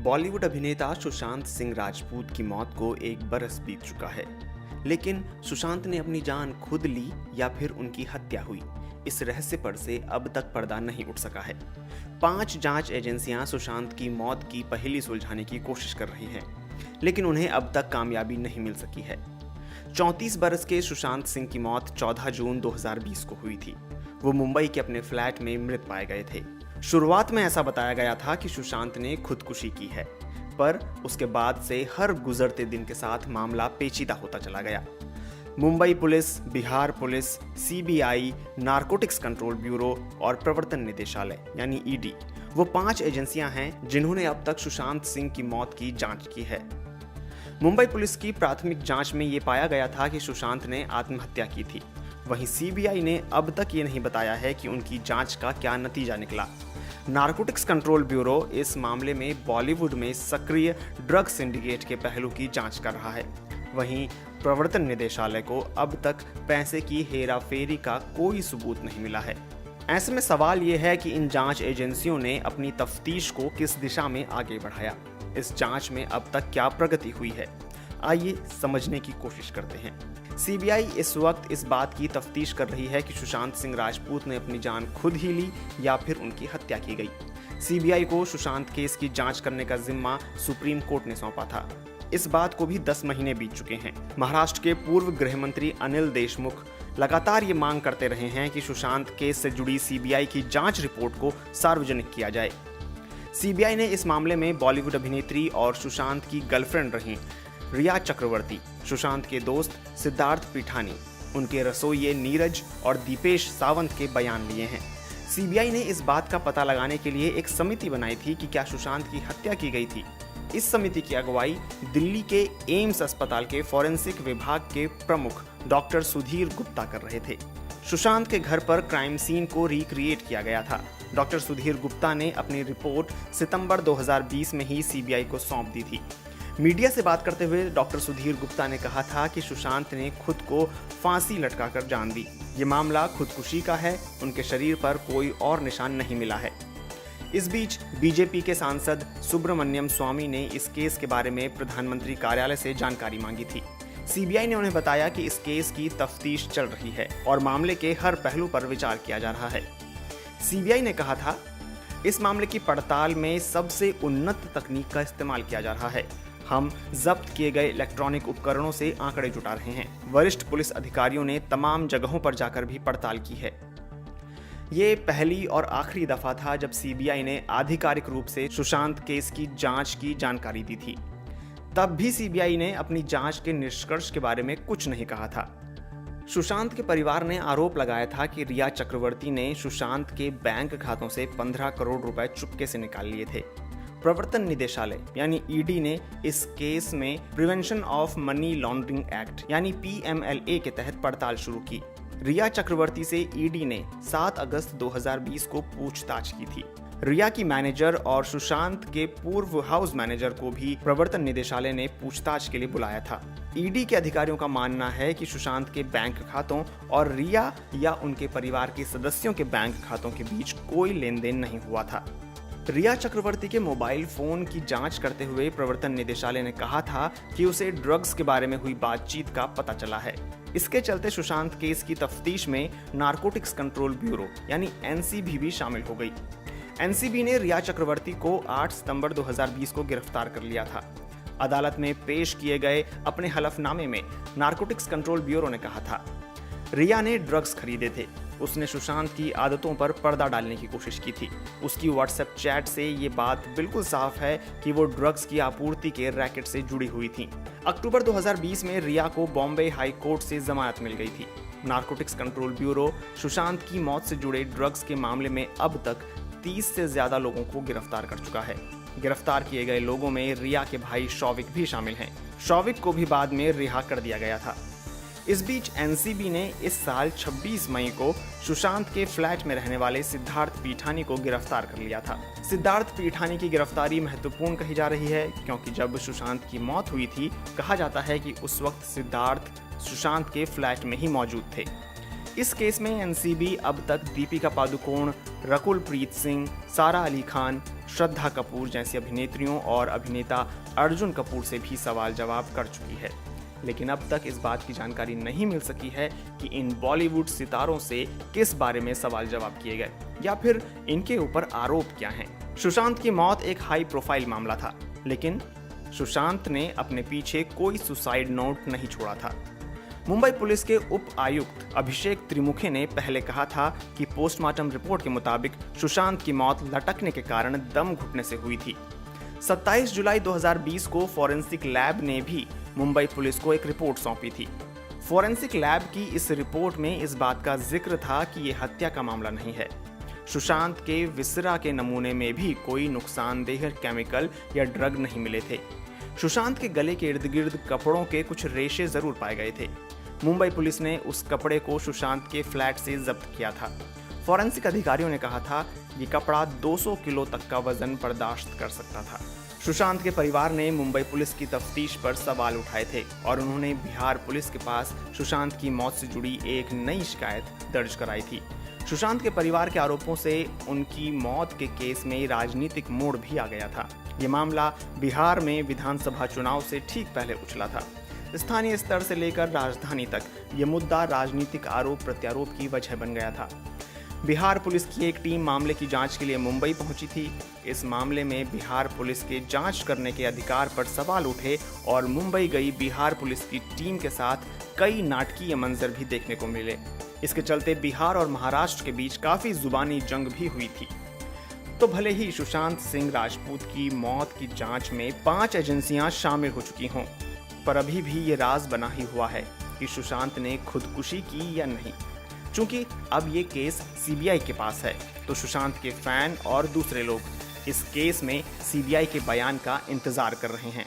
बॉलीवुड अभिनेता सुशांत सिंह राजपूत की मौत को 1 बरस बीत चुका है, लेकिन सुशांत ने अपनी जान खुद ली या फिर उनकी हत्या हुई, इस रहस्य पर से अब तक पर्दा नहीं उठ सका है। 5 जांच एजेंसियां सुशांत की मौत की पहेली सुलझाने की कोशिश कर रही हैं, लेकिन उन्हें अब तक कामयाबी नहीं मिल सकी है। 34 बरस के सुशांत सिंह की मौत 14 जून 2020 को हुई थी। वो मुंबई के अपने फ्लैट में मृत पाए गए थे। शुरुआत में ऐसा बताया गया था कि सुशांत ने खुदकुशी की है, पर उसके बाद से हर गुजरते दिन के साथ मामला पेचीदा होता चला गया। Mumbai police, Bihar police, CBI, narcotics control bureau और प्रवर्तन निदेशालय यानी ईडी, वो 5 एजेंसियां हैं जिन्होंने अब तक सुशांत सिंह की मौत की जांच की है। मुंबई पुलिस की प्राथमिक जांच में ये पाया गया था कि सुशांत ने आत्महत्या की थी। वहीं सीबीआई ने अब तक ये नहीं बताया है कि उनकी जांच का क्या नतीजा निकला। नारकोटिक्स कंट्रोल ब्यूरो इस मामले में बॉलीवुड में सक्रिय ड्रग सिंडिकेट के पहलू की जांच कर रहा है। वहीं प्रवर्तन निदेशालय को अब तक पैसे की हेराफेरी का कोई सबूत नहीं मिला है। ऐसे में सवाल ये है कि इन जांच एजेंसियों ने अपनी तफ्तीश को किस दिशा में आगे बढ़ाया। इस जांच में अब तक क्या प्रगति हुई है, आइए समझने की कोशिश करते हैं। सीबीआई इस वक्त इस बात की तफ्तीश कर रही है कि सुशांत सिंह राजपूत ने अपनी जान खुद ही ली या फिर उनकी हत्या की गई। सीबीआई को सुशांत केस की जांच करने का जिम्मा सुप्रीम कोर्ट ने सौंपा था। इस बात को भी 10 महीने बीत चुके हैं। महाराष्ट्र के पूर्व गृह मंत्री अनिल देशमुख लगातार ये मांग करते रहे हैं कि सुशांत केस से जुड़ी सीबीआई की जांच रिपोर्ट को सार्वजनिक किया जाए। सीबीआई ने इस मामले में बॉलीवुड अभिनेत्री और सुशांत की गर्लफ्रेंड रही रिया चक्रवर्ती, सुशांत के दोस्त सिद्धार्थ पीठानी, उनके रसोइये नीरज और दीपेश सावंत के बयान लिए हैं। सीबीआई ने इस बात का पता लगाने के लिए एक समिति बनाई थी कि क्या सुशांत की हत्या की गई थी। इस समिति की अगुवाई दिल्ली के एम्स अस्पताल के फॉरेंसिक विभाग के प्रमुख डॉक्टर सुधीर गुप्ता कर रहे थे। सुशांत के घर पर क्राइम सीन को रिक्रिएट किया गया था। डॉक्टर सुधीर गुप्ता ने अपनी रिपोर्ट सितंबर 2020 में ही सीबीआई को सौंप दी थी। मीडिया से बात करते हुए डॉक्टर सुधीर गुप्ता ने कहा था कि सुशांत ने खुद को फांसी लटकाकर जान दी। ये मामला खुदकुशी का है, उनके शरीर पर कोई और निशान नहीं मिला है। इस बीच बीजेपी के सांसद सुब्रमण्यम स्वामी ने इस केस के बारे में प्रधानमंत्री कार्यालय से जानकारी मांगी थी। सीबीआई ने उन्हें बताया कि इस केस की तफ्तीश चल रही है और मामले के हर पहलू पर विचार किया जा रहा है। सीबीआई ने कहा था, इस मामले की पड़ताल में सबसे उन्नत तकनीक का इस्तेमाल किया जा रहा है। हम जब्त किए गए इलेक्ट्रॉनिक उपकरणों से आंकड़े जुटा रहे हैं। वरिष्ठ पुलिस अधिकारियों ने तमाम जगहों पर जाकर भी पड़ताल की है। ये पहली और आखिरी दफा था जब सीबीआई ने आधिकारिक रूप से सुशांत केस की जांच की जानकारी दी थी। तब भी सीबीआई ने अपनी जांच के निष्कर्ष के बारे में कुछ नहीं कहा था। सुशांत के परिवार ने आरोप लगाया था कि रिया चक्रवर्ती ने सुशांत के बैंक खातों से 15 करोड़ रुपए चुपके से निकाल लिए थे। प्रवर्तन निदेशालय यानी ईडी ने इस केस में prevention of money laundering act यानी पीएमएलए के तहत पड़ताल शुरू की। रिया चक्रवर्ती से ईडी ने 7 अगस्त 2020 को पूछताछ की थी। रिया की मैनेजर और सुशांत के पूर्व हाउस मैनेजर को भी प्रवर्तन निदेशालय ने पूछताछ के लिए बुलाया था। ईडी के अधिकारियों का मानना है कि सुशांत के बैंक खातों और रिया या उनके परिवार के सदस्यों के बैंक खातों के बीच कोई लेन देन नहीं हुआ था। रिया चक्रवर्ती के मोबाइल फोन की जांच करते हुए प्रवर्तन निदेशालय ने कहा था कि उसे ड्रग्स के बारे में हुई बातचीत का पता चला है। इसके चलते सुशांत केस की तफ्तीश में नारकोटिक्स कंट्रोल ब्यूरो यानी एनसीबी भी शामिल हो गई। एनसीबी ने रिया चक्रवर्ती को 8 सितंबर 2020 को गिरफ्तार कर लिया था। अदालत में पेश किए गए अपने हलफनामे में नारकोटिक्स कंट्रोल ब्यूरो ने कहा था, रिया ने ड्रग्स खरीदे थे। उसने सुशांत की आदतों पर पर्दा डालने की कोशिश की थी। उसकी व्हाट्सएप चैट से ये बात बिल्कुल साफ है कि वो ड्रग्स की आपूर्ति के रैकेट से जुड़ी हुई थी। अक्टूबर 2020 में रिया को बॉम्बे हाई कोर्ट से जमानत मिल गई थी। नारकोटिक्स कंट्रोल ब्यूरो सुशांत की मौत से जुड़े ड्रग्स के मामले में अब तक 30 से ज्यादा लोगों को गिरफ्तार कर चुका है। गिरफ्तार किए गए लोगों में रिया के भाई शौविक भी शामिल हैं। शौविक को भी बाद में रिहा कर दिया गया था। इस बीच एनसीबी ने इस साल 26 मई को सुशांत के फ्लैट में रहने वाले सिद्धार्थ पीठानी को गिरफ्तार कर लिया था। सिद्धार्थ पीठानी की गिरफ्तारी महत्वपूर्ण कही जा रही है क्योंकि जब सुशांत की मौत हुई थी, कहा जाता है कि उस वक्त सिद्धार्थ सुशांत के फ्लैट में ही मौजूद थे। इस केस में एनसीबी अब तक दीपिका पादुकोण, रकुल प्रीत सिंह, सारा अली खान, श्रद्धा कपूर जैसी अभिनेत्रियों और अभिनेता अर्जुन कपूर से भी सवाल जवाब कर चुकी है। लेकिन अब तक इस बात की जानकारी नहीं मिल सकी है कि इन बॉलीवुड सितारों से किस बारे में सवाल जवाब किए गए या फिर इनके ऊपर आरोप क्या हैं। सुशांत की मौत एक हाई प्रोफाइल मामला था, लेकिन सुशांत ने अपने पीछे कोई सुसाइड नोट नहीं छोड़ा था। मुंबई पुलिस के उप आयुक्त अभिषेक त्रिमुखे ने पहले कहा था कि पोस्टमार्टम रिपोर्ट के मुताबिक सुशांत की मौत लटकने के कारण दम घुटने से हुई थी। 27 जुलाई 2020 को फॉरेंसिक लैब ने भी मुंबई पुलिस को एक रिपोर्ट सौंपी थी। फॉरेंसिक लैब की इस रिपोर्ट में इस बात का जिक्र था कि ये हत्या का मामला नहीं है। सुशांत के विसरा के नमूने में भी कोई नुकसानदेह केमिकल या ड्रग नहीं मिले थे। सुशांत के गले के इर्द गिर्द कपड़ों के कुछ रेशे जरूर पाए गए थे। मुंबई पुलिस ने उस कपड़े को सुशांत के फ्लैट से जब्त किया था। फॉरेंसिक अधिकारियों ने कहा था ये कपड़ा 200 किलो तक का वजन बर्दाश्त कर सकता था। सुशांत के परिवार ने मुंबई पुलिस की तफ्तीश पर सवाल उठाए थे और उन्होंने बिहार पुलिस के पास सुशांत की मौत से जुड़ी एक नई शिकायत दर्ज कराई थी। सुशांत के परिवार के आरोपों से उनकी मौत के केस में राजनीतिक मोड़ भी आ गया था। ये मामला बिहार में विधानसभा चुनाव से ठीक पहले उछला था। स्थानीय स्तर से लेकर राजधानी तक ये मुद्दा राजनीतिक आरोप प्रत्यारोप की वजह बन गया था। बिहार पुलिस की एक टीम मामले की जांच के लिए मुंबई पहुंची थी। इस मामले में बिहार पुलिस के जांच करने के अधिकार पर सवाल उठे और मुंबई गई बिहार पुलिस की टीम के साथ कई नाटकीय मंजर भी देखने को मिले। इसके चलते बिहार और महाराष्ट्र के बीच काफी जुबानी जंग भी हुई थी। तो भले ही सुशांत सिंह राजपूत की मौत की जांच में 5 एजेंसियां शामिल हो चुकी हों, पर अभी भी ये राज बना ही हुआ है कि सुशांत ने खुदकुशी की या नहीं। चूंकि अब ये केस सीबीआई के पास है, तो सुशांत के फैन और दूसरे लोग इस केस में सीबीआई के बयान का इंतजार कर रहे हैं।